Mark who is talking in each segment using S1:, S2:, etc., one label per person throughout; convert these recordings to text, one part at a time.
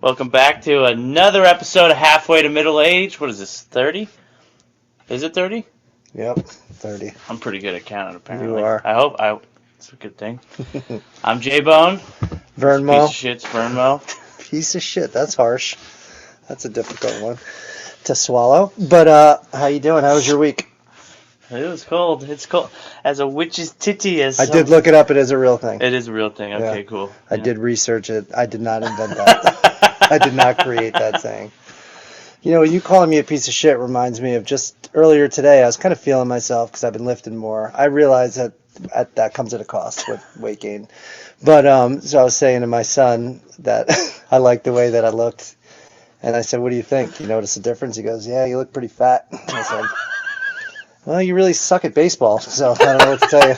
S1: Welcome back to another episode of Halfway to Middle Age. What is this, 30? Is it 30?
S2: Yep, 30.
S1: I'm pretty good at counting, apparently.
S2: You are.
S1: I hope. It's a good thing. I'm J-Bone.
S2: Vernon.
S1: Piece of shit's Vernon.
S2: Piece of shit, that's harsh. That's a difficult one to swallow. But how you doing? How was your week?
S1: It was cold. It's cold. As a witch's titty.
S2: I did look it up. It is a real thing.
S1: It is a real thing. Okay,
S2: Yeah.
S1: cool.
S2: I did research it. I did not invent that. I did not create that saying. You know, you calling me a piece of shit reminds me of just earlier today. I was kind of feeling myself because I've been lifting more. I realize that comes at a cost with weight gain. But so I was saying to my son that I liked the way that I looked. And I said, what do you think? You notice a difference? He goes, yeah, you look pretty fat. I said, well, you really suck at baseball, so I don't know what to tell you.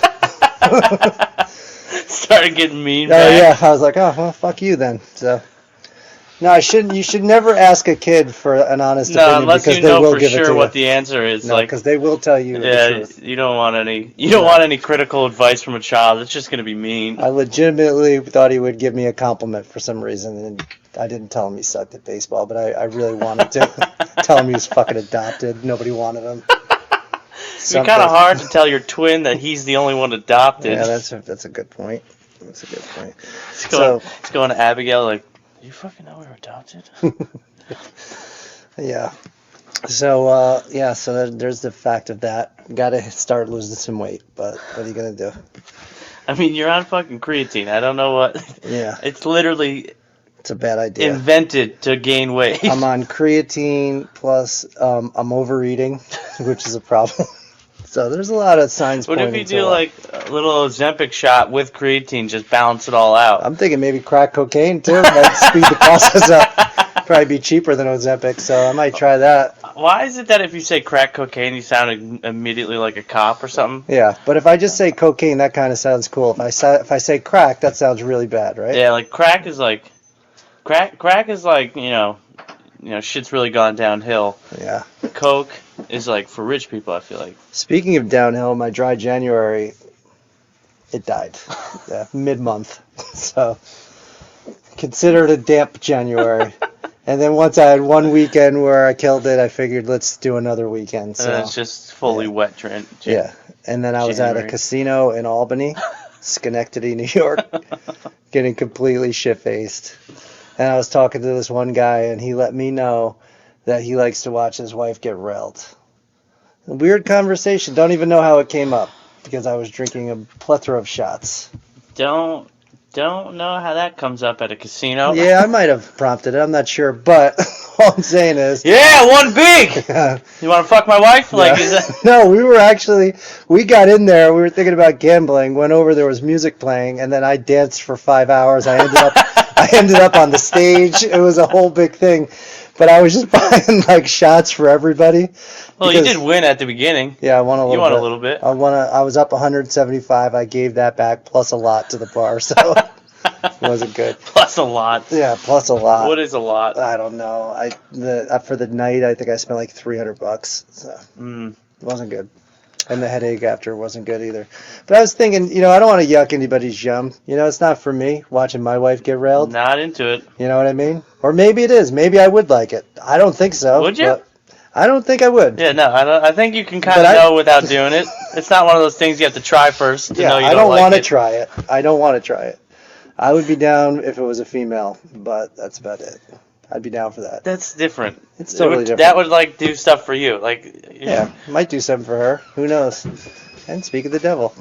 S1: Started getting mean.
S2: Oh, yeah. I was like, oh, well, fuck you then. So, no, you should never ask a kid for an honest opinion
S1: unless
S2: because
S1: you
S2: they
S1: know
S2: will
S1: for
S2: give it to
S1: sure
S2: you.
S1: what the answer is.
S2: No, because they will tell you the truth.
S1: You don't want any critical advice from a child. It's just going to be mean.
S2: I legitimately thought he would give me a compliment for some reason, and I didn't tell him he sucked at baseball, but I really wanted to tell him he was fucking adopted. Nobody wanted him.
S1: It's kind of hard to tell your twin that he's the only one adopted.
S2: Yeah, that's a good point. That's a good point.
S1: He's going to Abigail like, do you fucking know we were adopted?
S2: Yeah. So, so there's the fact of that. Got to start losing some weight, but what are you going to do?
S1: I mean, you're on fucking creatine. I don't know what.
S2: Yeah.
S1: It's literally...
S2: It's a bad idea.
S1: Invented to gain weight.
S2: I'm on creatine plus I'm overeating, which is a problem. So there's a lot of signs
S1: What
S2: pointing
S1: if you do like a little Ozempic shot with creatine, just balance it all out?
S2: I'm thinking maybe crack cocaine too. Might speed the process up. Probably be cheaper than Ozempic, so I might try that.
S1: Why is it that if you say crack cocaine, you sound immediately like a cop or something?
S2: Yeah, but if I just say cocaine, that kind of sounds cool. If I say crack, that sounds really bad, right?
S1: Yeah, like crack is like, you know, shit's really gone downhill.
S2: Yeah.
S1: Coke is like for rich people, I feel like.
S2: Speaking of downhill, my dry January, it died. Yeah, mid-month. So consider it a damp January. And then once I had one weekend where I killed it, I figured let's do another weekend. So
S1: it's just fully wet.
S2: Yeah. And then I was at a casino in Albany, Schenectady, New York, getting completely shit-faced. And I was talking to this one guy, and he let me know that he likes to watch his wife get railed. A weird conversation. Don't even know how it came up, because I was drinking a plethora of shots.
S1: Don't know how that comes up at a casino.
S2: Yeah, I might have prompted it. I'm not sure, but all I'm saying is...
S1: Yeah, one big! You want to fuck my wife? Like,
S2: yeah.
S1: is that...
S2: No, we got in there, we were thinking about gambling, went over, there was music playing, and then I danced for 5 hours. I ended up on the stage. It was a whole big thing. But I was just buying like shots for everybody.
S1: Well, you did win at the beginning.
S2: Yeah, I won a little bit.
S1: You won a little bit.
S2: I was up 175. I gave that back plus a lot to the bar, so it wasn't good.
S1: Plus a lot.
S2: Yeah, plus a lot.
S1: What is a lot?
S2: I don't know. For the night, I think I spent like $300. So it wasn't good. And the headache after wasn't good either. But I was thinking, I don't want to yuck anybody's yum. It's not for me, watching my wife get railed.
S1: Not into it.
S2: You know what I mean? Or maybe it is. Maybe I would like it. I don't think so.
S1: Would you?
S2: I don't think I would.
S1: Yeah, no, I think you can kind of know without doing it. It's not one of those things you have to try first to know you don't like it.
S2: I don't want to try it. I don't want to try it. I would be down if it was a female, but that's about it. I'd be down for that.
S1: That's different.
S2: It's totally different.
S1: That would like do stuff for you. Like
S2: yeah, might do something for her. Who knows? And speak of the devil,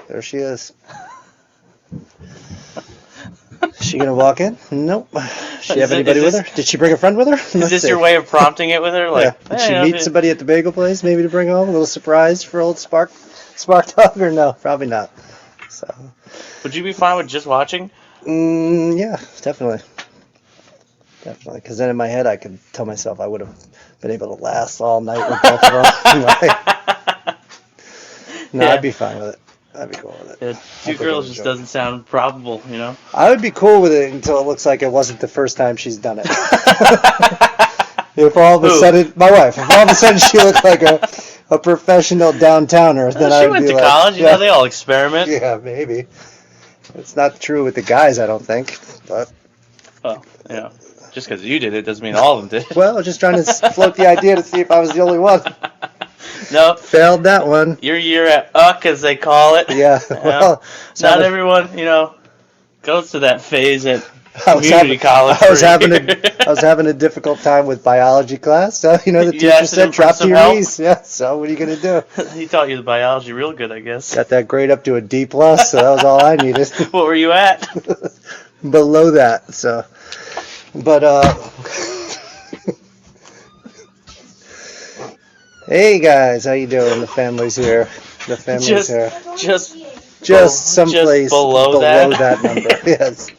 S2: there she is. Is she gonna walk in? Nope. Does she have anybody with her? Did she bring a friend with her?
S1: Is this your way of prompting it with her? Like,
S2: yeah. Did she meet somebody at the bagel place maybe to bring home? A little surprise for old Spark Dog, or no? Probably not. So.
S1: Would you be fine with just watching?
S2: Yeah, definitely. Definitely, because then in my head I could tell myself I would have been able to last all night with both of them. No, yeah. I'd be fine with it. I'd be cool with it.
S1: Yeah, 2 girls just doesn't sound probable,
S2: I would be cool with it until it looks like it wasn't the first time she's done it. If all of a sudden, my wife, if all of a sudden she looked like a professional downtowner, then I would be like...
S1: She went to college, they all experiment.
S2: Yeah, maybe. It's not true with the guys, I don't think, but...
S1: Oh, Just because you did it doesn't mean all of them did.
S2: Well, I was just trying to float the idea to see if I was the only one.
S1: Nope.
S2: Failed that one.
S1: Your year at UCK, as they call it.
S2: Yeah. Well,
S1: not everyone, goes to that phase at
S2: I was
S1: community college.
S2: I was having a difficult time with biology class. So the teacher said drop to your knees. Yeah. So what are you gonna do?
S1: He taught you the biology real good, I guess.
S2: Got that grade up to a D+, so that was all I needed.
S1: What were you at?
S2: Below that. So, but hey guys, how you doing? The family's here. The family's here. Just someplace below that number. Yes.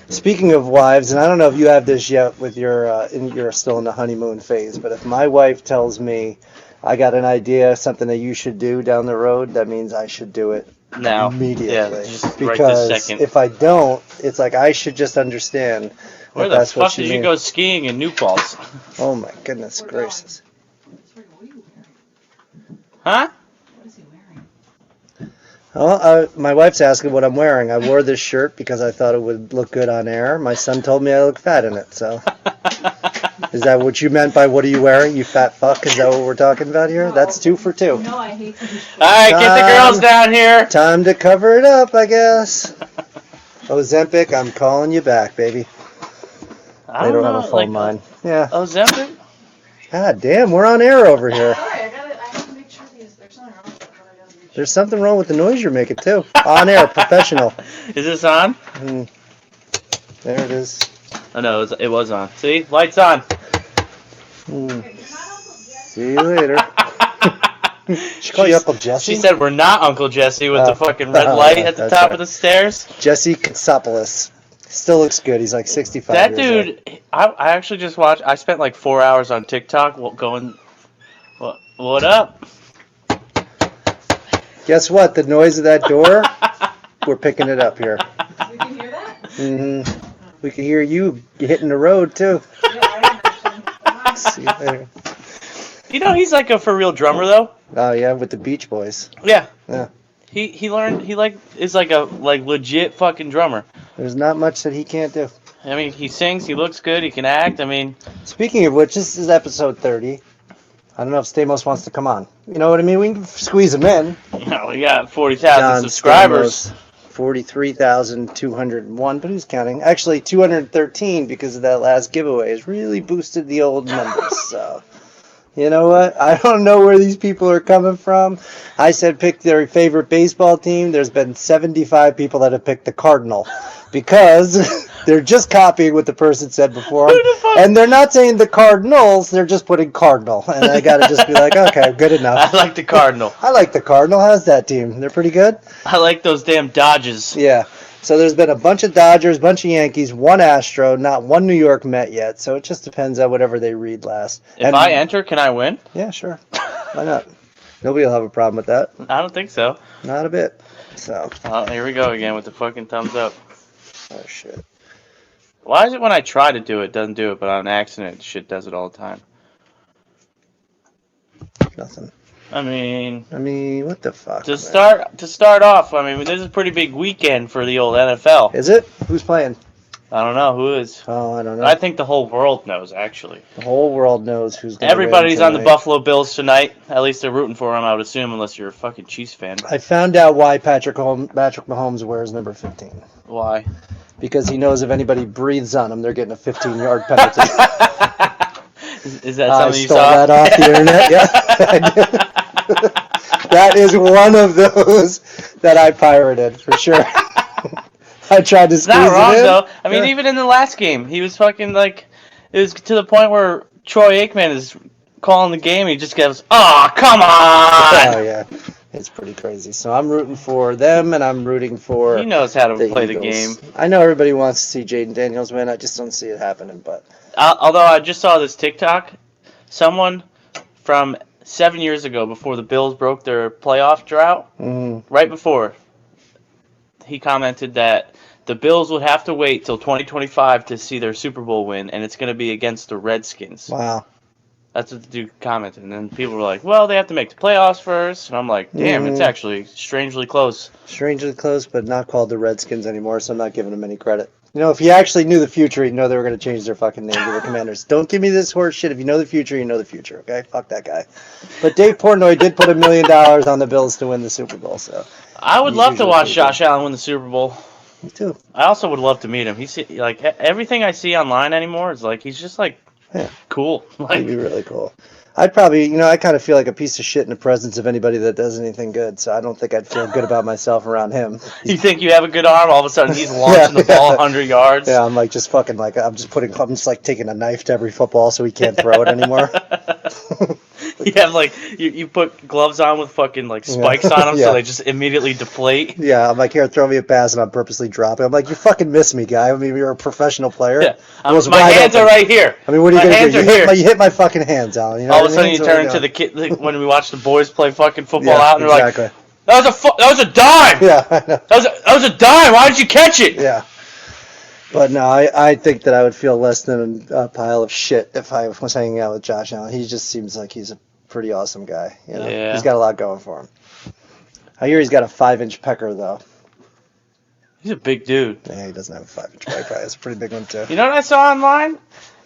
S2: Speaking of wives, and I don't know if you have this yet with you're still in the honeymoon phase, but if my wife tells me I got an idea, something that you should do down the road, that means I should do it
S1: now.
S2: Immediately.
S1: Yeah, just
S2: because
S1: right this second.
S2: If I don't, it's like I should just understand
S1: Where the fuck did you go skiing in New Paltz?
S2: Oh my goodness gracious.
S1: Huh?
S2: Well, my wife's asking what I'm wearing. I wore this shirt because I thought it would look good on air. My son told me I look fat in it, so. Is that what you meant by what are you wearing, you fat fuck? Is that what we're talking about here? No. That's 2 for 2.
S3: No, I hate to be
S1: Alright, get the girls down here.
S2: Time to cover it up, I guess. Ozempic, I'm calling you back, baby.
S1: I don't know,
S2: have a phone line. Yeah.
S1: Ozempic?
S2: God damn, we're on air over here.
S3: Sorry, I have to make sure there's something wrong with it.
S2: There's something wrong with the noise you're making, too. On air, professional.
S1: Is this on?
S2: There it is.
S1: Oh, no, it was on. See? Lights on.
S2: See you later. She call you Uncle Jesse?
S1: She said we're not Uncle Jesse with the fucking red light at the top of the stairs.
S2: Jesse Katsopoulos. Still looks good. He's like 65
S1: That
S2: years
S1: dude, I actually just watched, I spent like 4 hours on TikTok going, what up?
S2: Guess what? The noise of that door, we're picking it up here.
S3: We can hear that?
S2: Mm-hmm. We can hear you hitting the road, too.
S3: Yeah, I
S2: See you later.
S1: He's like a for real drummer, though.
S2: Oh, yeah, with the Beach Boys.
S1: Yeah.
S2: Yeah.
S1: He learned, is like a legit fucking drummer.
S2: There's not much that he can't do.
S1: I mean, he sings, he looks good, he can act, I mean.
S2: Speaking of which, this is episode 30. I don't know if Stamos wants to come on. You know what I mean? We can squeeze him in.
S1: We got 40,000 subscribers.
S2: Stamos, 43,201, but who's counting? Actually, 213 because of that last giveaway has really boosted the old numbers. So, you know what? I don't know where these people are coming from. I said pick their favorite baseball team. There's been 75 people that have picked the Cardinal because they're just copying what the person said before. And they're not saying the Cardinals, they're just putting Cardinal. And I got to just be like, okay, good enough.
S1: I like the Cardinal.
S2: I like the Cardinal. How's that team? They're pretty good?
S1: I like those damn Dodgers.
S2: Yeah. So there's been a bunch of Dodgers, bunch of Yankees, one Astro, not one New York Met yet. So it just depends on whatever they read last.
S1: If I enter, can I win?
S2: Yeah, sure. Why not? Nobody will have a problem with that.
S1: I don't think so.
S2: Not a bit. So.
S1: Oh, here we go again with the fucking thumbs up.
S2: Oh, shit.
S1: Why is it when I try to do it, it doesn't do it, but on accident, shit does it all the time?
S2: Nothing.
S1: I mean,
S2: what the fuck?
S1: To start off, I mean, this is a pretty big weekend for the old NFL.
S2: Is it? Who's playing?
S1: I don't know who is.
S2: Oh, I don't know.
S1: I think the whole world knows, actually.
S2: The whole world knows who's going to win
S1: Everybody's on the
S2: tonight.
S1: Buffalo Bills tonight. At least they're rooting for them, I would assume, unless you're a fucking Chiefs fan.
S2: I found out why Patrick Mahomes wears number 15.
S1: Why?
S2: Because he knows if anybody breathes on him, they're getting a 15-yard penalty.
S1: Is that something you saw?
S2: I stole that off the internet. Yeah, I did. That is one of those that I pirated for sure. I tried to squeeze
S1: It's not wrong,
S2: it in.
S1: though. I mean, even in the last game, he was fucking like, it was to the point where Troy Aikman is calling the game. He just goes, "Oh, come on!"
S2: Oh yeah, it's pretty crazy. So I'm rooting for them, and I'm rooting for.
S1: He knows how to play
S2: Eagles.
S1: the game.
S2: I know everybody wants to see Jaden Daniels win. I just don't see it happening. But
S1: Although I just saw this TikTok, someone from 7 years ago, before the Bills broke their playoff drought, right before, he commented that the Bills would have to wait till 2025 to see their Super Bowl win, and it's going to be against the Redskins.
S2: wow.
S1: That's what the dude commented. And then people were like, well, they have to make the playoffs first. And I'm like, damn, it's actually strangely close.
S2: Strangely close, but not called the Redskins anymore, so I'm not giving them any credit. You know, if he actually knew the future, he'd know they were going to change their fucking name to the Commanders. Don't give me this horse shit. If you know the future, you know the future, okay? Fuck that guy. But Dave Portnoy did put $1 million on the Bills to win the Super Bowl, so.
S1: I would
S2: He's
S1: love to
S2: usually
S1: watch
S2: pretty
S1: Josh Allen win the Super Bowl.
S2: Me too.
S1: I also would love to meet him. He's like everything I see online anymore is like he's just like cool.
S2: He'd
S1: Like
S2: be really cool. I'd probably, I kind of feel like a piece of shit in the presence of anybody that does anything good, so I don't think I'd feel good about myself around him.
S1: you think you have a good arm, all of a sudden he's launching the ball 100 yards.
S2: Yeah, I'm like just fucking like I'm just like taking a knife to every football so he can't throw it anymore.
S1: You have like you put gloves on with fucking like spikes on them
S2: Yeah.
S1: so they just immediately deflate.
S2: Yeah, I'm like, here, throw me a pass, and I'm purposely dropping. I'm like, you fucking miss me, guy. I mean, you're a professional player.
S1: Yeah.
S2: It was
S1: My
S2: wide
S1: hands
S2: open.
S1: are right here.
S2: I mean, what are you
S1: My
S2: going to
S1: hands
S2: do?
S1: are here.
S2: You hit my fucking hands, Alan. You know
S1: All
S2: what
S1: of a
S2: I mean?
S1: sudden you
S2: So,
S1: turn into the kid like, when we watch the boys play fucking football
S2: yeah,
S1: out and they're
S2: exactly.
S1: like, that was a dime.
S2: Yeah, I know.
S1: That was a dime. Why did you catch it?
S2: Yeah. But no, I think that I would feel less than a pile of shit if I was hanging out with Josh Allen. He just seems like he's a pretty awesome guy. You know?
S1: Yeah.
S2: He's got a lot going for him. I hear he's got a 5-inch pecker, though.
S1: He's a big dude.
S2: Yeah, he doesn't have a 5-inch pecker. It's a pretty big one, too.
S1: You know what I saw online?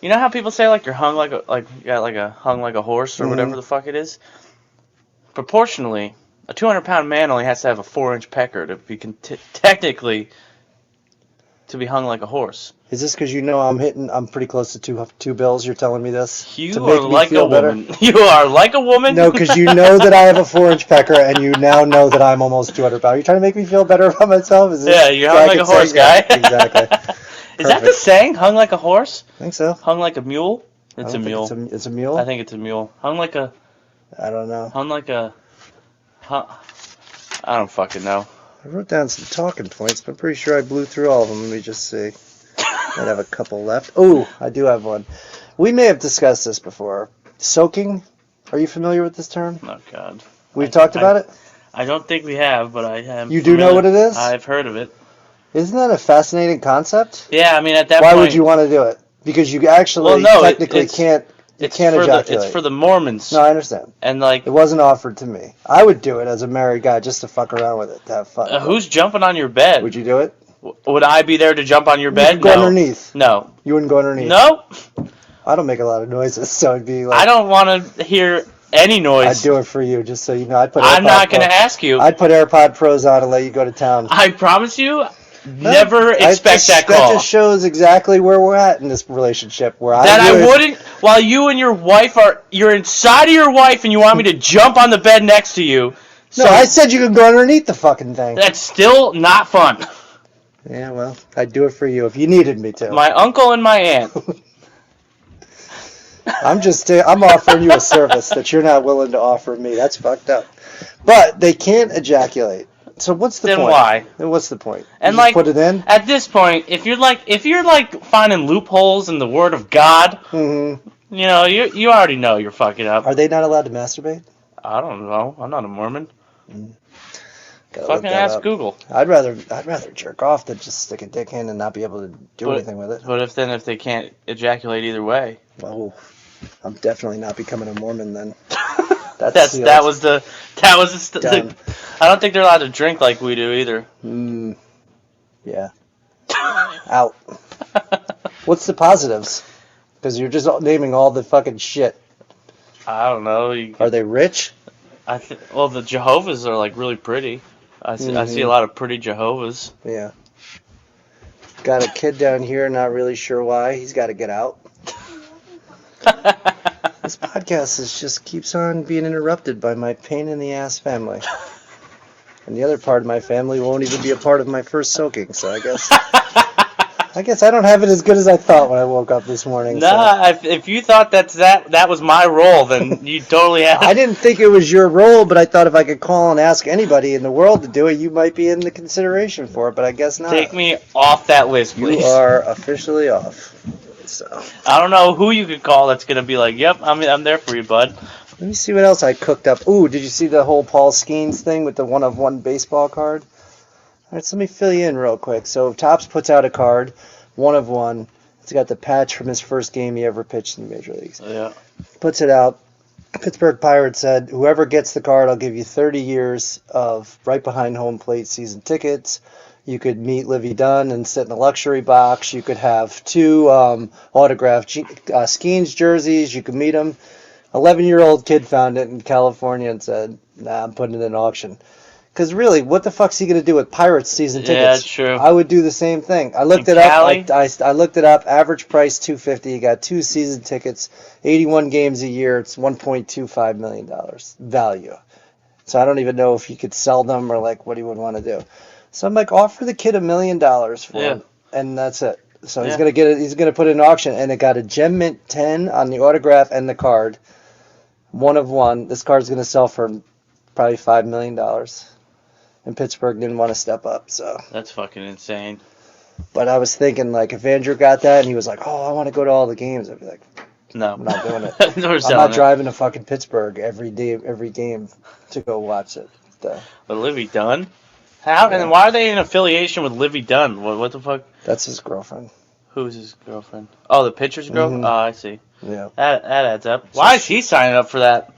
S1: You know how people say like you're hung like a horse or whatever the fuck it is? Proportionally, a 200-pound man only has to have a 4-inch pecker to be technically to be hung like a horse.
S2: Is this because I'm pretty close to two bills? You're telling me this?
S1: You
S2: to
S1: are
S2: make me
S1: like a
S2: feel better?
S1: woman. You are like a woman.
S2: No, because you know that I have a 4-inch pecker, and you now know that I'm almost 200 pounds. You're trying to make me feel better about myself? Is this
S1: Yeah, you're hung like a horse, guy.
S2: Yeah, exactly.
S1: Is that the saying? Hung like a horse?
S2: I think so.
S1: Hung like a mule?
S2: I
S1: It's a
S2: don't
S1: mule.
S2: think it's a mule?
S1: I think it's a mule. Hung like a.
S2: I don't know.
S1: Hung like a. I don't fucking know.
S2: I wrote down some talking points, but I'm pretty sure I blew through all of them. Let me just see. Might have a couple left. Oh, I do have one. We may have discussed this before. Soaking. Are you familiar with this term?
S1: Oh God.
S2: We've talked about it?
S1: I don't think we have, but I have.
S2: You do know what it is?
S1: I've heard of it.
S2: Isn't that a fascinating concept?
S1: Yeah, I mean at that
S2: Why
S1: point.
S2: would you want to do it? Because you actually technically can't ejaculate.
S1: It's for the Mormons.
S2: No, I understand.
S1: And like,
S2: it wasn't offered to me. I would do it as a married guy just to fuck around with it, to have fun.
S1: Who's jumping on your bed?
S2: Would you do it?
S1: Would I be there to jump on your bed?
S2: You go underneath.
S1: No.
S2: You wouldn't go underneath.
S1: No.
S2: I don't make a lot of noises, so it'd be like.
S1: I don't want to hear any noise.
S2: I'd do it for you, just so you know.
S1: I'm not going to ask you.
S2: I'd put AirPod Pros on and let you go to town.
S1: I promise you, never expect that call.
S2: That just shows exactly where we're at in this relationship.
S1: I wouldn't, while you and your wife you're inside of your wife and you want me to jump on the bed next to you.
S2: So no, I said you could go underneath the fucking thing.
S1: That's still not fun.
S2: Yeah, well, I'd do it for you if you needed me to.
S1: My uncle and my aunt.
S2: I'm offering you a service that you're not willing to offer me. That's fucked up. But they can't ejaculate. So what's the point?
S1: Then why?
S2: What's the point?
S1: And
S2: you just put it in?
S1: At this point, if you're like finding loopholes in the Word of God, you know, you already know you're fucking up.
S2: Are they not allowed to masturbate?
S1: I don't know. I'm not a Mormon. Fucking
S2: ask
S1: Google.
S2: I'd rather jerk off than just stick a dick in and not be able to do anything with it.
S1: But if they can't ejaculate either way,
S2: well, I'm definitely not becoming a Mormon then.
S1: that was the I don't think they're allowed to drink like we do either.
S2: Yeah. Out. What's the positives? Because you're just naming all the fucking shit.
S1: I don't know.
S2: Are they rich?
S1: Well, the Jehovah's are like really pretty. I see a lot of pretty Jehovah's.
S2: Yeah. Got a kid down here, not really sure why. He's got to get out. This podcast just keeps on being interrupted by my pain in the ass family. And the other part of my family won't even be a part of my first soaking, so I guess I don't have it as good as I thought when I woke up this morning.
S1: Nah, so. If you thought that was my role, then you totally have.
S2: I didn't think it was your role, but I thought if I could call and ask anybody in the world to do it, you might be in the consideration for it, but I guess not.
S1: Take me off that list, please.
S2: You are officially off. So
S1: I don't know who you could call that's going to be like, yep, I'm there for you, bud.
S2: Let me see what else I cooked up. Ooh, did you see the whole Paul Skeens thing with the 1-of-1 baseball card? All right, so let me fill you in real quick. So Topps puts out a card, 1-of-1. It's got the patch from his first game he ever pitched in the major leagues.
S1: Yeah.
S2: Puts it out. Pittsburgh Pirates said, whoever gets the card, I'll give you 30 years of right behind home plate season tickets. You could meet Livy Dunn and sit in the luxury box. You could have 2 autographed Skeens jerseys. You could meet them. 11-year-old kid found it in California and said, "Nah, I'm putting it in auction." Because really, what the fuck's he gonna do with Pirates season tickets?
S1: Yeah, true.
S2: I would do the same thing. I looked it up. I looked it up. Average price $250. You got 2 season tickets, 81 games a year. It's $1.25 million value. So I don't even know if you could sell them or like what he would want to do. So I'm like, offer the kid $1 million for him, and that's it. So he's gonna get it. He's gonna put it in auction, and it got a Gem Mint 10 on the autograph and the card. 1 of 1. This card's gonna sell for probably $5 million. And Pittsburgh didn't want to step up, so.
S1: That's fucking insane.
S2: But I was thinking, like, if Andrew got that and he was like, "Oh, I want to go to all the games," I'd be like,
S1: "No,
S2: I'm not doing it.
S1: I'm
S2: not driving to fucking Pittsburgh every game to go watch it."
S1: But Livy Dunn? How? Yeah. And why are they in affiliation with Livy Dunn? What the fuck?
S2: That's his girlfriend.
S1: Who's his girlfriend? Oh, the pitcher's girl?
S2: Mm-hmm.
S1: Oh, I see.
S2: Yeah.
S1: That adds up. Why is he signing up for that?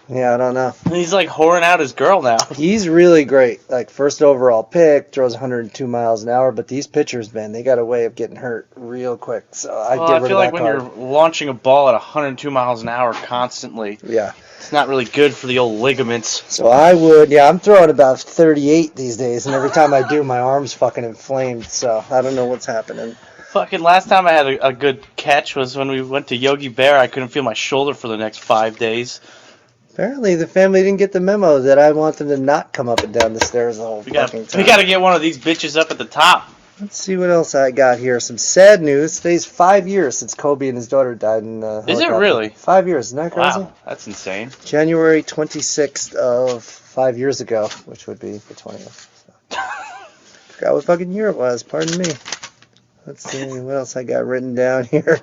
S2: Yeah, I don't know.
S1: He's like whoring out his girl now.
S2: He's really great. Like, first overall pick, throws 102 miles an hour. But these pitchers, man, they got a way of getting hurt real quick. So I
S1: feel like when you're launching a ball at 102 miles an hour constantly, it's not really good for the old ligaments.
S2: So I'm throwing about 38 these days, and every time I do, my arm's fucking inflamed. So I don't know what's happening.
S1: Fucking last time I had a good catch was when we went to Yogi Bear. I couldn't feel my shoulder for the next 5 days.
S2: Apparently, the family didn't get the memo that I want them to not come up and down the stairs the whole fucking time.
S1: We got to get one of these bitches up at the top.
S2: Let's see what else I got here. Some sad news. Today's 5 years since Kobe and his daughter died in
S1: Is it really?
S2: 5 years. Isn't that crazy?
S1: Wow, that's insane.
S2: January 26th of 5 years ago, which would be the 20th. So. Forgot what fucking year it was. Pardon me. Let's see what else I got written down here.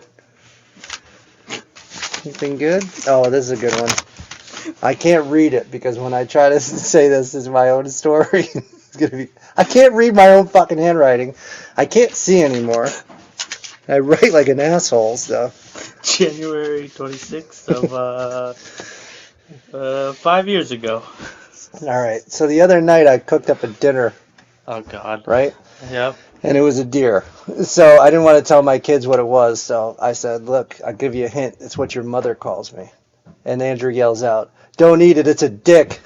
S2: Anything good? Oh, this is a good one. I can't read it because when I try to say this is my own story, it's gonna be. I can't read my own fucking handwriting. I can't see anymore. I write like an asshole, so.
S1: January 26th of 5 years ago.
S2: All right. So the other night I cooked up a dinner.
S1: Oh God.
S2: Right.
S1: Yep.
S2: And it was a deer. So I didn't want to tell my kids what it was. So I said, "Look, I'll give you a hint. It's what your mother calls me." And Andrew yells out, "Don't eat it, it's a dick."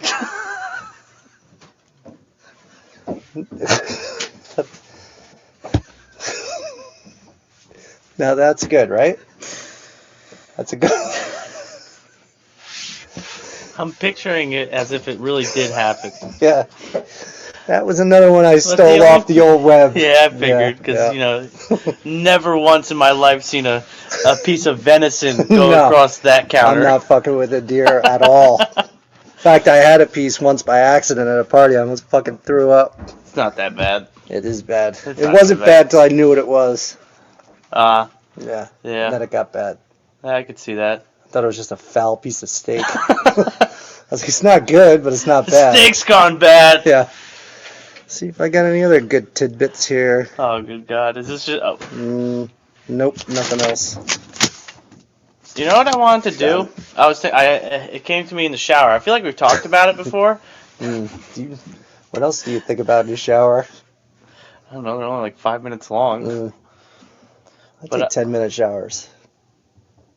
S2: Now that's good, right? That's a good...
S1: I'm picturing it as if it really did happen.
S2: Yeah. That was another one I stole off the old web.
S1: Yeah, I figured, because, never once in my life seen a piece of venison go across that counter.
S2: I'm not fucking with a deer at all. In fact, I had a piece once by accident at a party. I almost fucking threw up.
S1: It's not that bad.
S2: It is bad. It wasn't bad till I knew what it was. Yeah.
S1: Yeah.
S2: And then it got bad.
S1: I could see that.
S2: I thought it was just a foul piece of steak. I was like, it's not good, but it's not bad.
S1: The steak's gone bad.
S2: Yeah. See if I got any other good tidbits here.
S1: Oh, good God. Is this just... Oh.
S2: Nope, nothing else.
S1: You know what I wanted to do? It came to me in the shower. I feel like we've talked about it before.
S2: What else do you think about in your shower?
S1: I don't know. They're only like 5 minutes long.
S2: I take 10-minute showers.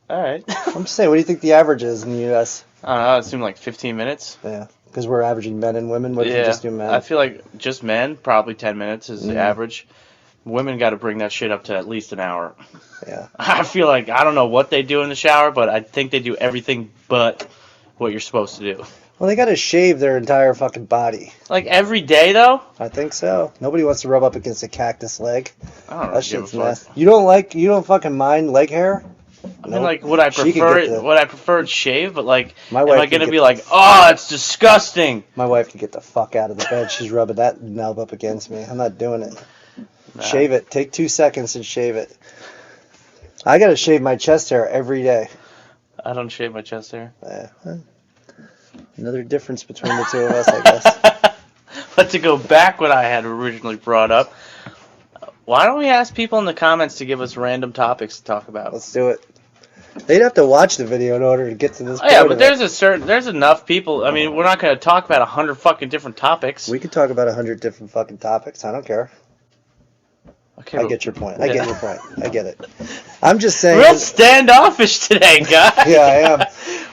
S1: All right.
S2: I'm just saying, what do you think the average is in the U.S.?
S1: I don't know. I assume like 15 minutes.
S2: Yeah. Because we're averaging men and women. What if you just do men?
S1: I feel like just men, probably 10 minutes is the average. Women got to bring that shit up to at least an hour.
S2: Yeah.
S1: I feel like, I don't know what they do in the shower, but I think they do everything but what you're supposed to do.
S2: Well, they got to shave their entire fucking body.
S1: Like every day, though?
S2: I think so. Nobody wants to rub up against a cactus leg.
S1: I don't know.
S2: That shit's nasty. You don't fucking mind leg hair?
S1: I mean, like, would I prefer it shaved? But, like,
S2: am
S1: I going to be like, oh, it's disgusting?
S2: My wife can get the fuck out of the bed. She's rubbing that knob up against me. I'm not doing it. Nah. Shave it. Take 2 seconds and shave it. I got to shave my chest hair every day.
S1: I don't shave my chest hair.
S2: Yeah. Another difference between the two of us, I guess.
S1: But to go back what I had originally brought up, why don't we ask people in the comments to give us random topics to talk about?
S2: Let's do it. They'd have to watch the video in order to get to this point.
S1: Yeah, but there's enough people. I mean, we're not going to talk about 100 fucking different topics.
S2: We could talk about 100 different fucking topics. I don't care.
S1: Okay,
S2: I
S1: but-
S2: get your point. I
S1: yeah.
S2: get your point. I get it. I'm just saying.
S1: Real standoffish today, guy.
S2: Yeah, I am.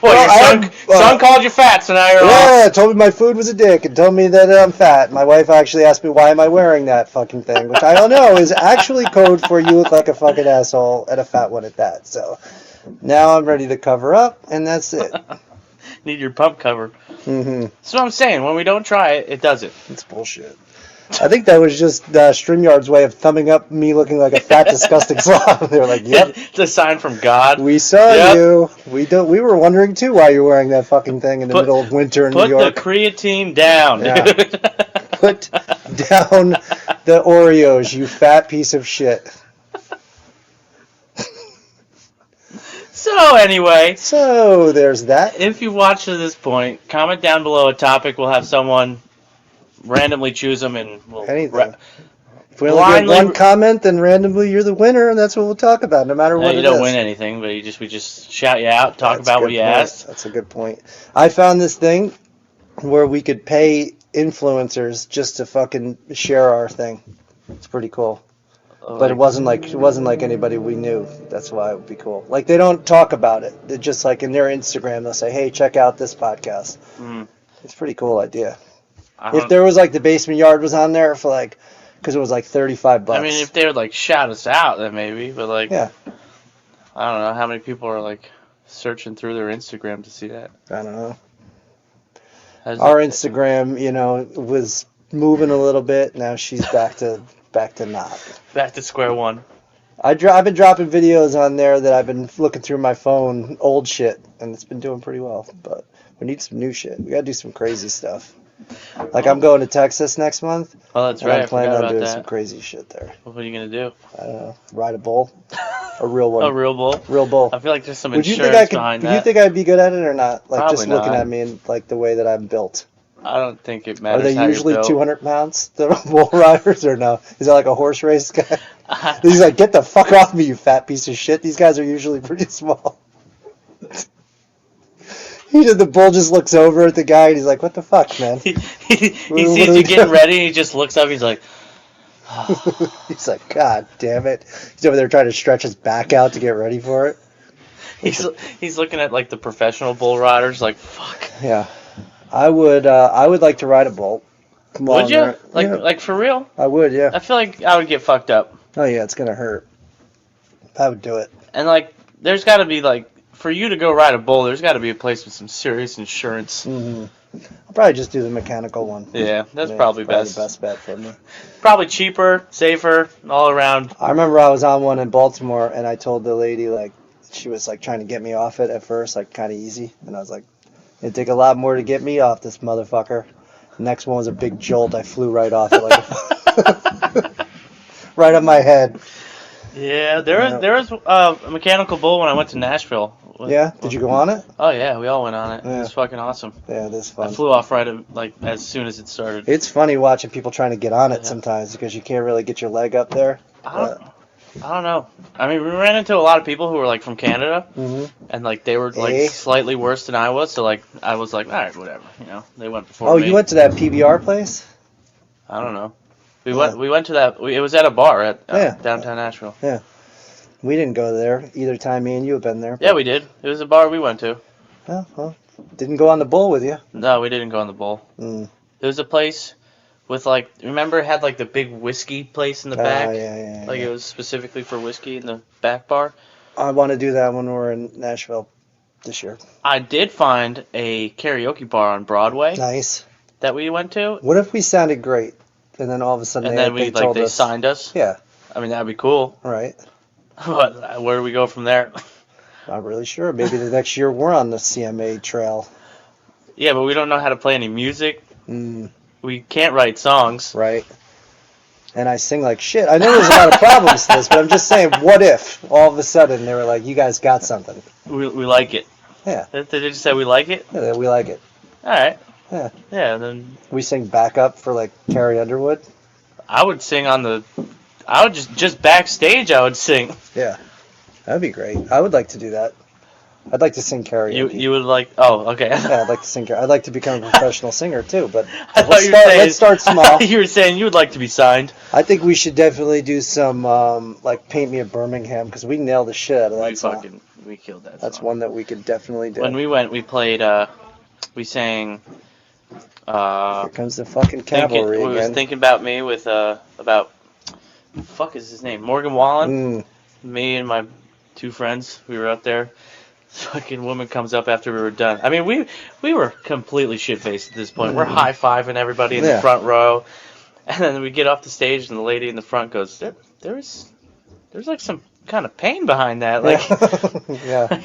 S1: Well,
S2: Well,
S1: your son called you fat, so now you're
S2: Yeah,
S1: off.
S2: told me my food was a dick and told me that I'm fat. My wife actually asked me why am I wearing that fucking thing, which I don't know is actually code for you look like a fucking asshole and a fat one at that. So now I'm ready to cover up, and that's it.
S1: Need your pump cover.
S2: Mm-hmm.
S1: That's what I'm saying. When we don't try it, it does it.
S2: It's bullshit. I think that was just StreamYard's way of thumbing up me looking like a fat, disgusting slob. They were like, "Yep,
S1: It's a sign from God.
S2: we saw
S1: Yep.
S2: you. We were wondering too why you're wearing that fucking thing in the middle of winter in New
S1: Put the
S2: York.
S1: creatine down,
S2: Yeah.
S1: dude.
S2: Put down the Oreos, you fat piece of shit."
S1: So anyway,
S2: So there's that.
S1: if you watch to this point, comment down below a topic. We'll have someone randomly choose them, and we'll
S2: Anything. If we only get
S1: blindly-
S2: one comment, then randomly you're the winner, and that's what we'll talk about, no matter
S1: No,
S2: what
S1: you
S2: it
S1: don't
S2: is.
S1: win anything, but we just shout you out, talk
S2: That's a
S1: about what
S2: good
S1: you
S2: point.
S1: asked.
S2: That's a good point. I found this thing where we could pay influencers just to fucking share our thing. It's pretty cool. But it wasn't like anybody we knew. That's why it would be cool. Like they don't talk about it. They're just like in their Instagram they'll say, "Hey, check out this podcast."
S1: Mm,
S2: It's a pretty cool idea.
S1: I
S2: If
S1: don't-
S2: there was like the Basement Yard was on there for like, because it was like $35.
S1: I mean, if they would like shout us out, then maybe. But like,
S2: Yeah.
S1: I don't know how many people are like searching through their Instagram to see that.
S2: I don't know.
S1: Has
S2: Our
S1: it-
S2: Instagram, was moving a little bit. Now she's back to not.
S1: back to square one.
S2: I've been dropping videos on there that I've been looking through my phone, old shit, and it's been doing pretty well. But we need some new shit. We gotta do some crazy stuff. Like I'm going to Texas next month,
S1: Oh, that's
S2: and
S1: right.
S2: I'm
S1: I
S2: planning
S1: forgot
S2: on
S1: about
S2: doing
S1: that.
S2: some crazy shit there.
S1: What are you gonna do?
S2: I don't know, ride a bull, a real one,
S1: A real bull?
S2: real bull.
S1: I feel like there's some
S2: Would you
S1: insurance
S2: think I could?
S1: behind
S2: Would
S1: that.
S2: you think I'd be good at it or not? Like just
S1: Probably
S2: looking
S1: not.
S2: at me and like the way that I'm built.
S1: I don't think it
S2: Are
S1: matters.
S2: they
S1: how
S2: usually
S1: you're built.
S2: 200 pounds, the bull riders, or no? Is that like a horse race guy? He's like, get the fuck off me, you fat piece of shit. These guys are usually pretty small. The bull just looks over at the guy and he's like, what the fuck, man?
S1: he
S2: What
S1: sees
S2: are
S1: you
S2: we
S1: getting
S2: doing?
S1: ready, and he just looks up. He's like,
S2: He's like, God damn it. He's over there trying to stretch his back out to get ready for it.
S1: he's looking at like the professional bull riders. Like, fuck.
S2: Yeah. I would like to ride a bull. Come
S1: Would
S2: on,
S1: you?
S2: there.
S1: Like,
S2: Yeah,
S1: like for real?
S2: I would, yeah.
S1: I feel like I would get fucked up.
S2: Oh, yeah, it's going to hurt. I would do it.
S1: And like, there's got to be like, for you to go ride a bull, there's got to be a place with some serious insurance.
S2: Hmm. I'll probably just do the mechanical one.
S1: Yeah, that's
S2: Yeah,
S1: probably
S2: it's
S1: best.
S2: the best bet for me.
S1: Probably cheaper, safer, all around.
S2: I remember I was on one in Baltimore, and I told the lady, like, she was, like, trying to get me off it at first, like, kind of easy. And I was like, it'd take a lot more to get me off this motherfucker. The next one was a big jolt. I flew right off it, like, right on my head.
S1: Yeah, there was a mechanical bull when I went to Nashville.
S2: Yeah? Did you go on it?
S1: Oh yeah, we all went on it. It
S2: Yeah.
S1: was fucking awesome.
S2: Yeah, this is
S1: I
S2: fun.
S1: flew off like as soon as it started.
S2: It's funny watching people trying to get on it
S1: Yeah.
S2: sometimes because you can't really get your leg up there.
S1: I don't know. I mean, we ran into a lot of people who were like from Canada,
S2: Mm-hmm.
S1: and like they were like
S2: Eh?
S1: slightly worse than I was. So like I was like, all right, whatever. You know, they went before
S2: Oh,
S1: me.
S2: you went to that PBR place?
S1: I don't know. We
S2: Yeah.
S1: went. We went to that. It was at a bar at
S2: Yeah.
S1: downtown Nashville.
S2: We didn't go there either time. Me and you have been there.
S1: Yeah, we did. It was a bar we went to.
S2: Oh, well, didn't go on the bull with you.
S1: No, we didn't go on the bowl.
S2: Mm.
S1: It was a place with like, remember it had like the big whiskey place in the back?
S2: Yeah.
S1: Like it was specifically for whiskey in the back bar.
S2: I want to do that when we're in Nashville this year.
S1: I did find a karaoke bar on Broadway
S2: Nice.
S1: that we went to,
S2: What if we sounded great, and then all of a sudden
S1: and
S2: they,
S1: then we
S2: they told
S1: they
S2: us,
S1: signed us.
S2: Yeah,
S1: I mean, that'd be cool.
S2: right.
S1: But where do we go from there?
S2: Not really sure. Maybe the next year we're on the CMA trail.
S1: Yeah, but we don't know how to play any music.
S2: Mm,
S1: We can't write songs.
S2: right. And I sing like shit. I know there's a lot of problems to this, but I'm just saying, what if all of a sudden they were like, you guys got something?
S1: We like it.
S2: Yeah.
S1: Did they just say we like it?
S2: Yeah, we like it.
S1: All right.
S2: Yeah.
S1: Yeah, then
S2: We sing backup for like Carrie Underwood.
S1: I would sing on the. I would just backstage. I would sing.
S2: Yeah. That'd be great. I would like to do that. I'd like to sing karaoke.
S1: You would like? Oh, okay.
S2: Yeah, I'd like to sing. I'd like to become a professional singer too. But
S1: I thought you were saying,
S2: let's start
S1: I
S2: small.
S1: thought you were saying you would like to be signed.
S2: I think we should definitely do some like "Paint Me a Birmingham" because we nailed the shit out of that song.
S1: We killed that.
S2: That's
S1: song.
S2: one that we could definitely do.
S1: When we went, we played. We sang.
S2: Here comes the fucking cavalry
S1: We was
S2: again.
S1: thinking about me with about. Fuck is his name? Morgan Wallen. Me and my 2 friends. We were up there. Fucking woman comes up after we were done. I mean, we were completely shit faced at this point. We're high fiving everybody in the front row, and then we get off the stage, and the lady in the front goes, "There's like some kind of pain behind that. Like,
S2: Yeah.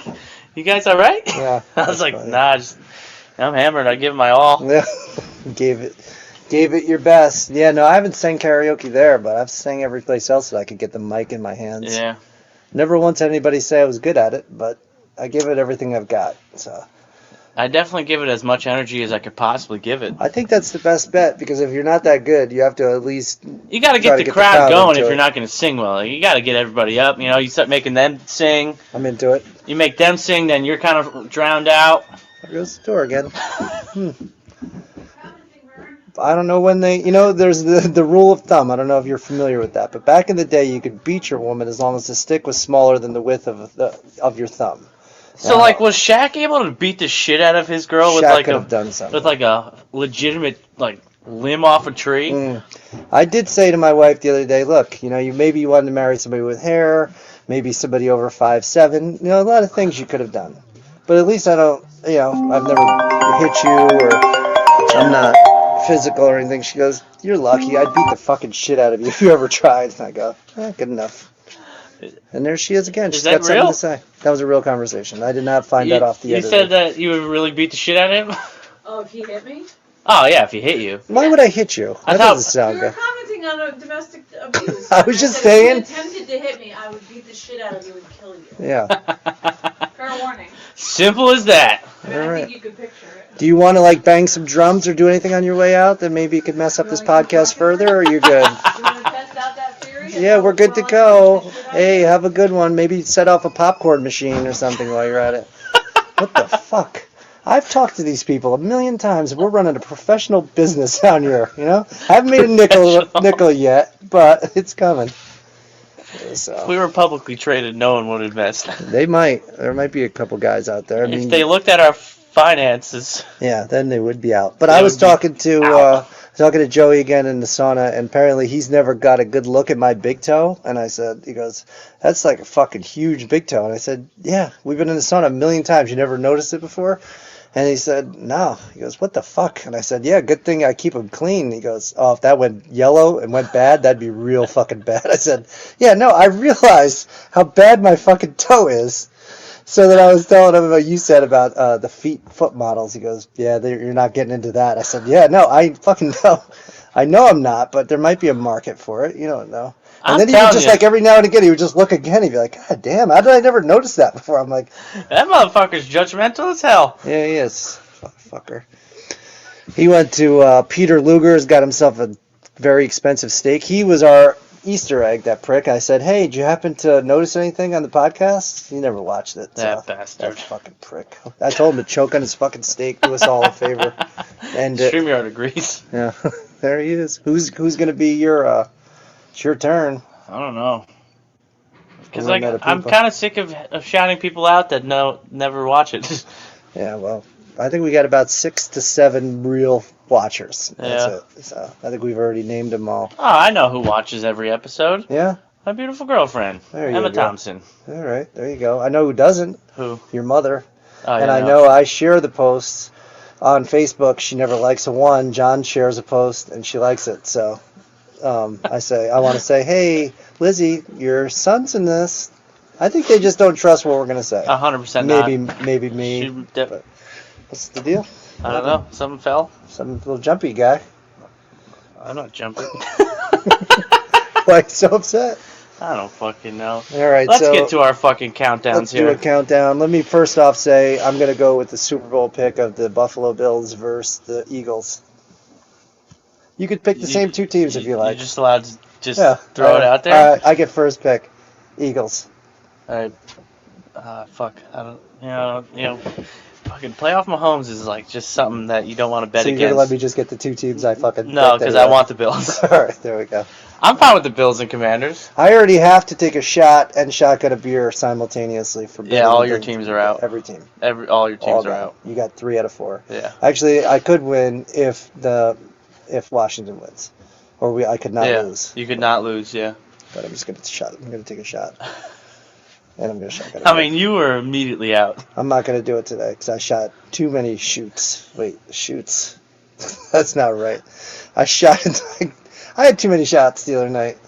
S1: You guys all right?"
S2: Yeah.
S1: I was like,
S2: funny.
S1: "Nah, I'm hammered. I give it my all."
S2: Yeah. Gave it your best. Yeah, no, I haven't sang karaoke there, but I've sang every place else that I could get the mic in my hands.
S1: Yeah.
S2: Never once had anybody say I was good at it, but I give it everything I've got. So
S1: I definitely give it as much energy as I could possibly give it.
S2: I think that's the best bet because if you're not that good, you have to at least
S1: You got to
S2: try
S1: get
S2: to
S1: the crowd going
S2: into
S1: if
S2: it.
S1: you're not going to sing well. You got to get everybody up. You know, you start making them sing.
S2: I'm into it.
S1: You make them sing, then you're kind of drowned out.
S2: There goes the door again. I don't know when there's the rule of thumb. I don't know if you're familiar with that, but back in the day, you could beat your woman as long as the stick was smaller than the width of your thumb.
S1: So, like, was Shaq able to beat the shit out of his girl with
S2: Shaq
S1: like
S2: could have done something.
S1: with like a legitimate like limb off a tree?
S2: I did say to my wife the other day, look, you wanted to marry somebody with hair, maybe somebody over 5'7", a lot of things you could have done. But at least I don't, I've never hit you or I'm not physical or anything. She goes, you're lucky. I'd beat the fucking shit out of you if you ever tried. And I go, good enough. And there she is again. She's got something to say. That was a real conversation. I did not find that off the editor.
S1: You said that you would really beat the shit out of him?
S3: Oh, if he hit me?
S1: Oh, yeah, if he hit you.
S2: Why would I hit you? That doesn't sound
S3: We were
S2: good.
S3: commenting on a domestic abuse.
S2: I was just
S3: said,
S2: saying.
S3: If you attempted to hit me, I would beat the shit out of you and kill you.
S2: Yeah.
S3: Fair warning.
S1: Simple as that.
S3: I mean,
S2: All
S3: I
S2: right.
S3: think you could picture it.
S2: Do you want to bang some drums or do anything on your way out that maybe could mess up this podcast further, or you're good?
S3: You want to test out that theory?
S2: Yeah, we're good to go. Hey, have a good one. Maybe set off a popcorn machine or something while you're at it. What the fuck? I've talked to these people a million times. We're running a professional business down here, I haven't made a nickel yet, but it's coming. So.
S1: If we were publicly traded, no one would invest.
S2: They might. There might be a couple guys out there.
S1: If they looked at our finances.
S2: Yeah, then they would be out. But I was talking to Joey again in the sauna, and apparently he's never got a good look at my big toe. And he goes, that's like a fucking huge big toe. And I said, yeah, we've been in the sauna a million times. You never noticed it before? And he said, no. He goes, what the fuck? And I said, yeah, good thing I keep them clean. He goes, oh, if that went yellow and went bad, that'd be real fucking bad. I said, yeah, no, I realize how bad my fucking toe is. So then I was telling him what you said about the foot models. He goes, yeah, you're not getting into that. I said, yeah, no, I fucking know. I know I'm not, but there might be a market for it. You don't know. And then he would just every now and again, he would just look again. He'd be like, God damn, how did I never notice that before? I'm like,
S1: that motherfucker's judgmental as hell.
S2: Yeah, he is. Fucker. He went to Peter Luger's, got himself a very expensive steak. He was our Easter egg, that prick. I said, hey, did you happen to notice anything on the podcast? He never watched it.
S1: That bastard.
S2: That fucking prick. I told him to choke on his fucking steak. Do us all a favor. And
S1: StreamYard agrees.
S2: Yeah, there he is. Who's going to be your... It's your turn.
S1: I don't know. Because I'm kind of sick of shouting people out that never watch it.
S2: Yeah, well, I think we got about 6 to 7 real watchers. That's it. So I think we've already named them all.
S1: Oh, I know who watches every episode.
S2: Yeah?
S1: My beautiful girlfriend, Emma Thompson.
S2: All right, there you go. I know who doesn't.
S1: Who?
S2: Your mother.
S1: Oh,
S2: and I know I share the posts on Facebook. She never likes a one. John shares a post, and she likes it. So... I want to say, hey, Lizzie, your son's in this. I think they just don't trust what we're going to say.
S1: 100%
S2: Maybe me. But what's the deal?
S1: I don't know. Something fell.
S2: Some little jumpy guy.
S1: I'm not jumping.
S2: Why are you so upset?
S1: I don't fucking know.
S2: All right,
S1: let's get to our fucking countdowns
S2: let's
S1: here.
S2: Let's do a countdown. Let me first off say I'm going to go with the Super Bowl pick of the Buffalo Bills versus the Eagles. You could pick the same two teams if you like.
S1: You're just allowed to throw it out there?
S2: I get first pick. Eagles.
S1: All right. Fuck. I don't. Fucking playoff Mahomes is like just something that you don't want to bet
S2: So you're
S1: against.
S2: gonna let me just get the two teams I fucking
S1: No,
S2: picked
S1: because
S2: anyway.
S1: I want the Bills.
S2: All right, there we go.
S1: I'm fine with the Bills and Commanders.
S2: I already have to take a shot and shotgun a beer simultaneously for
S1: Yeah, all your
S2: betting.
S1: teams are out.
S2: Every team.
S1: All your teams
S2: All
S1: are
S2: gone.
S1: out.
S2: You got 3 out of 4.
S1: Yeah.
S2: Actually, I could win if Washington wins, or I could not lose.
S1: You could not lose. Yeah.
S2: But I'm just gonna take a shot, and I'm gonna shotgun.
S1: I mean, you were immediately out.
S2: I'm not gonna do it today because I shot too many shoots. Wait, shoots? That's not right. I had too many shots the other night.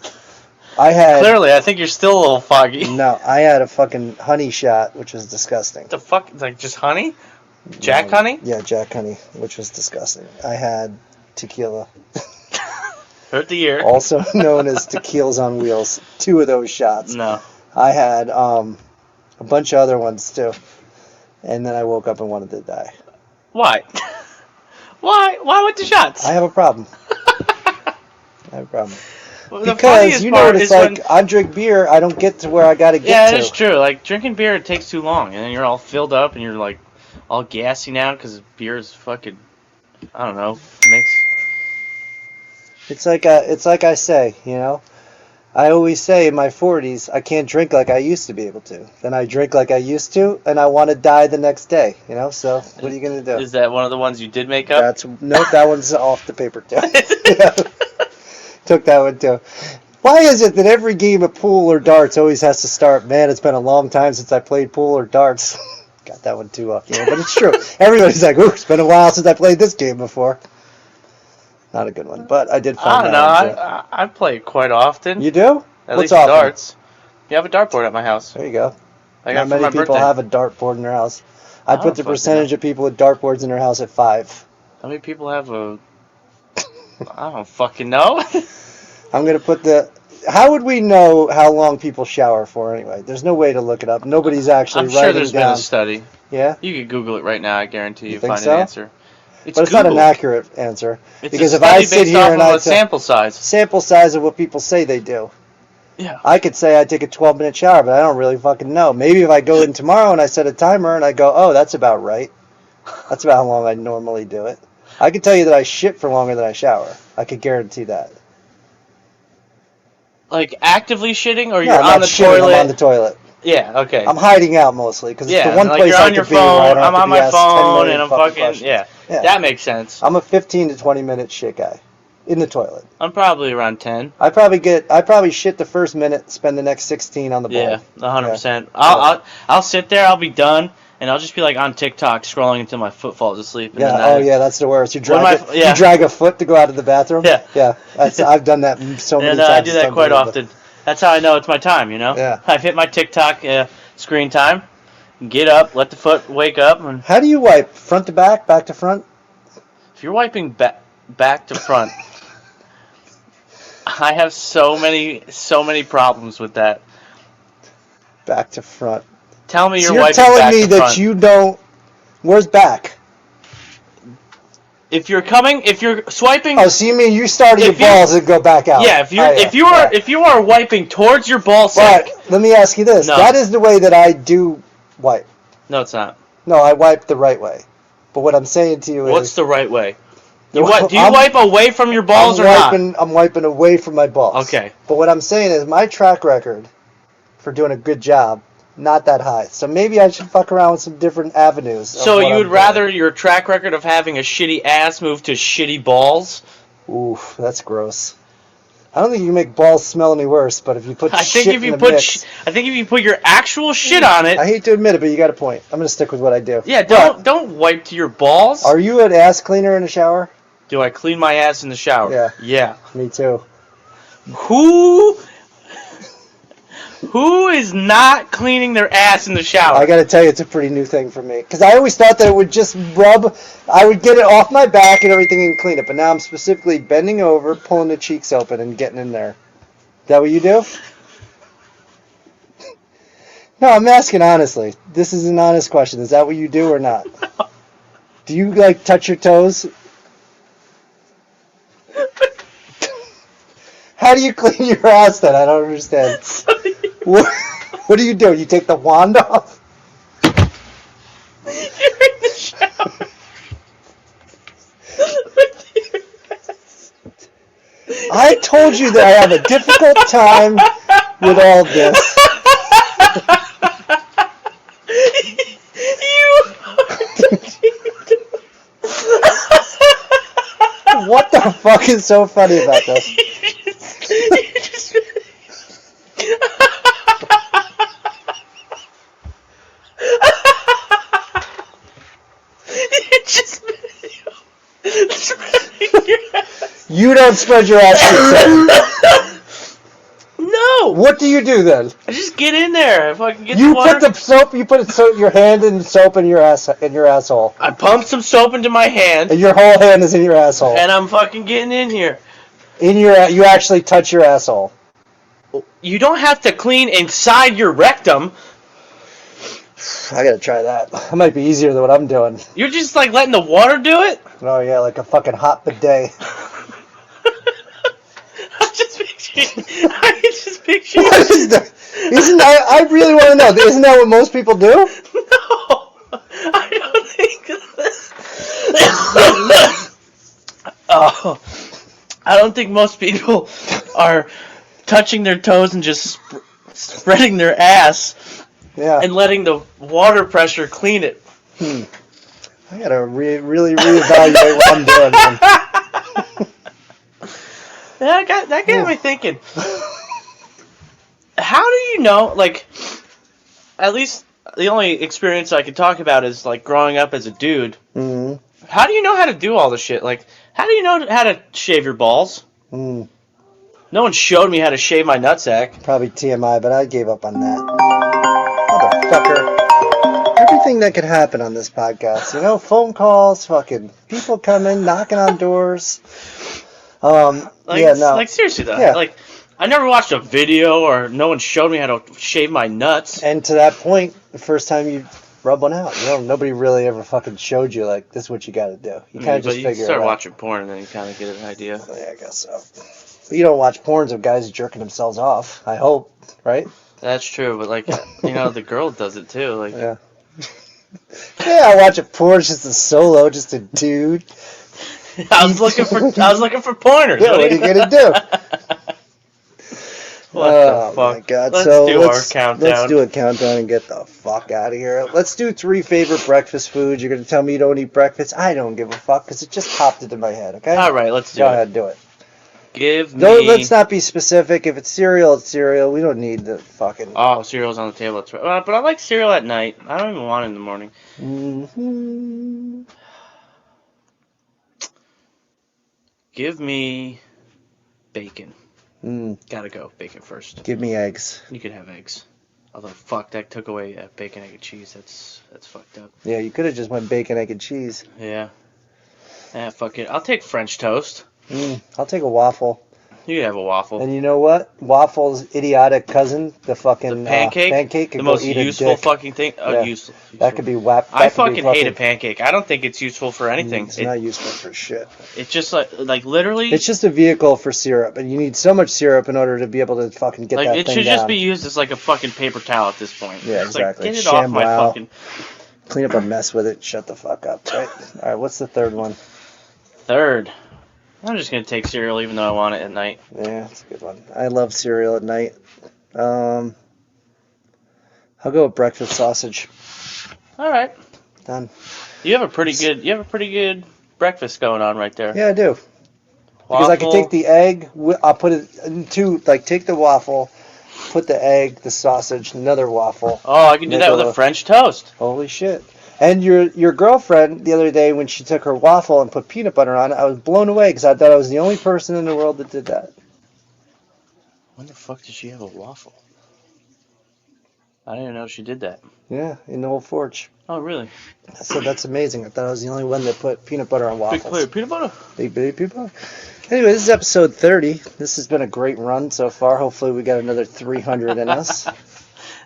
S1: Clearly, I think you're still a little foggy.
S2: No, I had a fucking honey shot, which was disgusting.
S1: The fuck? Like just honey? Jack honey?
S2: Yeah, Jack honey, which was disgusting. I had tequila.
S1: Hurt the ear.
S2: Also known as tequilas on wheels. 2 of those shots.
S1: No.
S2: I had a bunch of other ones too. And then I woke up and wanted to die.
S1: Why? Why with the shots?
S2: I have a problem.
S1: Well, the
S2: Because
S1: funniest
S2: you know
S1: part
S2: what it's
S1: is
S2: like.
S1: when-
S2: I drink beer. I don't get to where I got to get
S1: Yeah,
S2: to.
S1: that's true. Like drinking beer, it takes too long, and then you're all filled up, and you're like all gassy now because beer is fucking. I don't know. Makes.
S2: It's like I say, you know. I always say in my 40s, I can't drink like I used to be able to. Then I drink like I used to, and I want to die the next day, you know? So, what are you going to do?
S1: Is that one of the ones you did make up?
S2: Nope, that one's off the paper, too. Took that one, too. Why is it that every game of pool or darts always has to start, man, it's been a long time since I played pool or darts. Got that one, too, off the air, but it's true. Everybody's like, ooh, it's been a while since I played this game before. Not a good one, but I did
S1: I
S2: find
S1: don't
S2: that
S1: know.
S2: one, too.
S1: I play quite often.
S2: You do?
S1: At
S2: What's
S1: least
S2: often?
S1: darts. You have a dartboard at my house.
S2: There you go.
S1: I
S2: Not
S1: got it for
S2: many
S1: my
S2: people
S1: birthday.
S2: have a dartboard in their house.
S1: I
S2: I'd
S1: don't
S2: put the
S1: fucking
S2: percentage of people with dartboards in their house at 5.
S1: How many people have a? I don't fucking know.
S2: I'm going to put how would we know how long people shower for anyway? There's no way to look it up. Nobody's actually
S1: I'm sure
S2: writing
S1: there's been
S2: down.
S1: a study.
S2: Yeah?
S1: You could Google it right now. I guarantee
S2: You
S1: you
S2: think
S1: find
S2: so?
S1: an answer.
S2: But it's not an accurate answer.
S1: It's
S2: because
S1: a
S2: if I
S1: study
S2: sit
S1: based
S2: here
S1: off
S2: and
S1: of
S2: I
S1: a sample size.
S2: sample size of what people say they do.
S1: Yeah.
S2: I could say I take a 12-minute shower, but I don't really fucking know. Maybe if I go in tomorrow and I set a timer and I go, oh, that's about right. That's about how long I normally do it. I can tell you that I shit for longer than I shower. I could guarantee that.
S1: Like actively shitting, or
S2: No,
S1: you're
S2: I'm
S1: on
S2: not
S1: the
S2: shitting,
S1: toilet?
S2: I'm on the toilet.
S1: Yeah. Okay.
S2: I'm hiding out mostly because it's
S1: yeah.
S2: the one
S1: like
S2: place
S1: you're
S2: I
S1: on your
S2: could be where I
S1: phone.
S2: don't have
S1: I'm
S2: to
S1: on
S2: be
S1: my
S2: asked 10
S1: phone,
S2: million
S1: and I'm
S2: fucking
S1: fucking.
S2: questions.
S1: Yeah.
S2: Yeah.
S1: That makes sense.
S2: I'm a 15 to 20 minute shit guy in the toilet.
S1: I'm probably around 10.
S2: I probably shit the first minute, spend the next 16 on the ball.
S1: Yeah, 100%. I'll sit there. I'll be done, and I'll just be like on TikTok scrolling until my foot falls asleep. And
S2: Yeah.
S1: then
S2: Oh yeah, that's the worst. You
S1: Yeah.
S2: drag a foot to go out of the bathroom.
S1: Yeah.
S2: Yeah. I've done that so many
S1: And
S2: times.
S1: I do
S2: it's
S1: that quite
S2: unbelievable.
S1: often. That's how I know it's my time. You know.
S2: Yeah.
S1: I've hit my TikTok screen time. Get up, let the foot wake up, and
S2: How do you wipe? Front to back, back to front?
S1: if you're wiping back to front, I have so many problems with that.
S2: Back to front.
S1: Tell me
S2: So
S1: you're wiping
S2: telling
S1: back
S2: me
S1: to
S2: that
S1: front.
S2: you don't. Where's back?
S1: If you're swiping.
S2: Oh, so you mean you started your
S1: If you-
S2: balls and go back out?
S1: Yeah, if you are wiping towards your ball sack.
S2: But let me ask you this:
S1: No.
S2: that is the way that I do wipe.
S1: No, it's not.
S2: No, I wipe the right way. But what I'm saying to you
S1: What's
S2: is,
S1: the right way? Do
S2: No,
S1: you
S2: I'm-
S1: wipe away from your balls or not?
S2: I'm wiping away from my balls.
S1: Okay.
S2: But what I'm saying is, my track record for doing a good job, not that high. So maybe I should fuck around with some different avenues. of
S1: So
S2: what
S1: you
S2: I'm
S1: would
S2: doing.
S1: rather your track record of having a shitty ass move to shitty balls?
S2: Oof, that's gross. I don't think you can make balls smell any worse, but if you put
S1: I
S2: shit
S1: think if
S2: in
S1: you
S2: the
S1: put
S2: mix,
S1: I think if you put your actual shit on it.
S2: I hate to admit it, but you got a point. I'm gonna stick with what I do.
S1: Yeah,
S2: But
S1: don't wipe to your balls.
S2: Are you an ass cleaner in the shower?
S1: Do I clean my ass in the shower?
S2: Yeah.
S1: Yeah.
S2: Me too.
S1: Who is not cleaning their ass in the shower?
S2: I gotta tell you, it's a pretty new thing for me. Because I always thought that it would just I would get it off my back and everything and clean it. But now I'm specifically bending over, pulling the cheeks open, and getting in there. Is that what you do? No, I'm asking honestly. This is an honest question. Is that what you do or not? Do you, like, touch your toes? How do you clean your ass then? I don't understand. What do you do? You take the wand off?
S1: shower.
S2: I told you that I have a difficult time with all this. What the fuck is so funny about this? You don't spread your ass cheeks.
S1: No.
S2: What do you do then?
S1: I just get in there. If I can get
S2: You
S1: the water.
S2: put the soap. You put your hand in soap in your asshole.
S1: I pump some soap into my hand.
S2: And your whole hand is in your asshole.
S1: And I'm fucking getting in here.
S2: You actually touch your asshole.
S1: You don't have to clean inside your rectum.
S2: I gotta try that. That might be easier than what I'm doing.
S1: You're just like letting the water do it?
S2: Oh yeah, like a fucking hot bidet.
S1: I just picturing.
S2: What is that? I really want to know. Isn't that what most people do?
S1: No, I don't think. Oh, I don't think most people are touching their toes and just spreading their ass.
S2: Yeah.
S1: And letting the water pressure clean it.
S2: I gotta really reevaluate what I'm doing. Man.
S1: Yeah, that got me thinking. How do you know, like, at least the only experience I can talk about is, like, growing up as a dude.
S2: Mm-hmm.
S1: How do you know how to do all this shit? Like, how do you know how to shave your balls?
S2: Mm.
S1: No one showed me how to shave my nutsack.
S2: Probably TMI, but I gave up on that. Motherfucker. Everything that could happen on this podcast, phone calls, fucking people coming, knocking on doors.
S1: Like seriously though,
S2: yeah.
S1: like I never watched a video or no one showed me how to shave my nuts.
S2: And to that point, the first time you rub one out, nobody really ever fucking showed you like this is what you got to do. You kind of just figure it out.
S1: You start watching porn and then you kind of get an idea.
S2: Yeah, I guess so. But you don't watch porns of guys jerking themselves off. I hope, right?
S1: That's true, but like the girl does it too. Like
S2: yeah. Yeah, I watch a porn just a solo, just a dude.
S1: I was looking for pointers.
S2: Yeah, what are you gonna do?
S1: What the fuck?
S2: My God.
S1: Let's
S2: So
S1: do our countdown.
S2: Let's do a countdown and get the fuck out of here. Let's do 3 favorite breakfast foods. You're gonna tell me you don't eat breakfast? I don't give a fuck because it just popped into my head. Okay.
S1: All right, let's do it.
S2: Go ahead, do it.
S1: Give me.
S2: Let's not be specific. If it's cereal, it's cereal. We don't need the fucking.
S1: Oh, cereal's on the table. That's right. But I like cereal at night. I don't even want it in the morning.
S2: Mm-hmm.
S1: Give me bacon.
S2: Mm.
S1: Gotta go. Bacon first.
S2: Give me eggs.
S1: You could have eggs. Although, fuck, that took away bacon, egg, and cheese. That's fucked up.
S2: Yeah, you could have just went bacon, egg, and cheese.
S1: Yeah. Fuck it. I'll take French toast.
S2: I'll take a waffle.
S1: You could have a waffle.
S2: And you know what? Waffle's idiotic cousin, the fucking
S1: the pancake.
S2: could
S1: the
S2: go
S1: most
S2: eat
S1: useful
S2: a dick.
S1: fucking thing.
S2: Yeah.
S1: Useful.
S2: That could be whacked.
S1: I fucking hate a pancake. I don't think it's useful for anything.
S2: It's not useful for shit.
S1: It's just like literally.
S2: It's just a vehicle for syrup, and you need so much syrup in order to be able to fucking get that thing down.
S1: It should just be used as like a fucking paper towel at this point.
S2: Yeah,
S1: it's
S2: exactly.
S1: Like, get it off my fucking.
S2: Clean up a mess with it. Shut the fuck up. Right. All right. What's the third one?
S1: Third. I'm just gonna take cereal even though I want it at night.
S2: Yeah, that's a good one. I love cereal at night. I'll go with breakfast sausage.
S1: All right.
S2: Done.
S1: You have a pretty good breakfast going on right there.
S2: Yeah, I do. Because I can take the egg, I'll put it into, like, take the waffle, put the egg, the sausage, another waffle.
S1: Oh, I can do that with a French toast.
S2: Holy shit. And your girlfriend, the other day, when she took her waffle and put peanut butter on it, I was blown away because I thought I was the only person in the world that did that.
S1: When the fuck did she have a waffle? I didn't even know she did that.
S2: Yeah, in the Old Forge.
S1: Oh, really?
S2: I said, that's amazing. I thought I was the only one that put peanut butter on waffles.
S1: Big clear peanut butter?
S2: Big peanut butter. Anyway, this is episode 30. This has been a great run so far. Hopefully we got another 300 in us.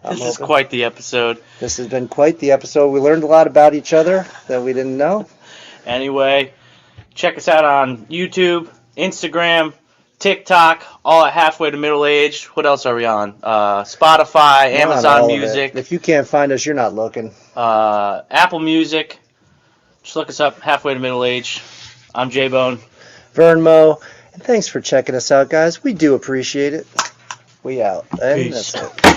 S1: This is quite the episode.
S2: This has been quite the episode. We learned a lot about each other that we didn't know.
S1: Anyway, check us out on YouTube, Instagram, TikTok, all at Halfway to Middle Age. What else are we on? Spotify,
S2: We're on all
S1: Amazon
S2: of
S1: Music,
S2: it. If you can't find us, you're not looking.
S1: Apple Music. Just look us up, halfway to middle age. I'm J-Bone.
S2: Vernmo, and thanks for checking us out, guys. We do appreciate it. We out. And
S1: Peace.
S2: that's it.